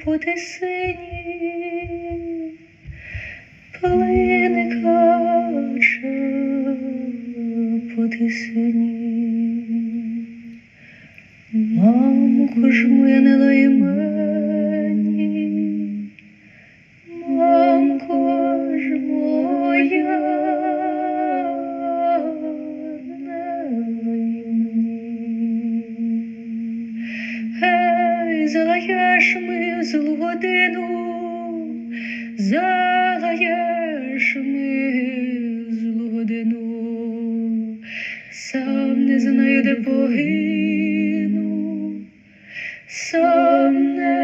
по тисині, плине кача по тисині. Мамко ж моя лай мені, мамко ж моя, не лай мені. Гей, залаєш ми в злу годину, залаєш ми в злу годину, сам не знаю, де погину, сам не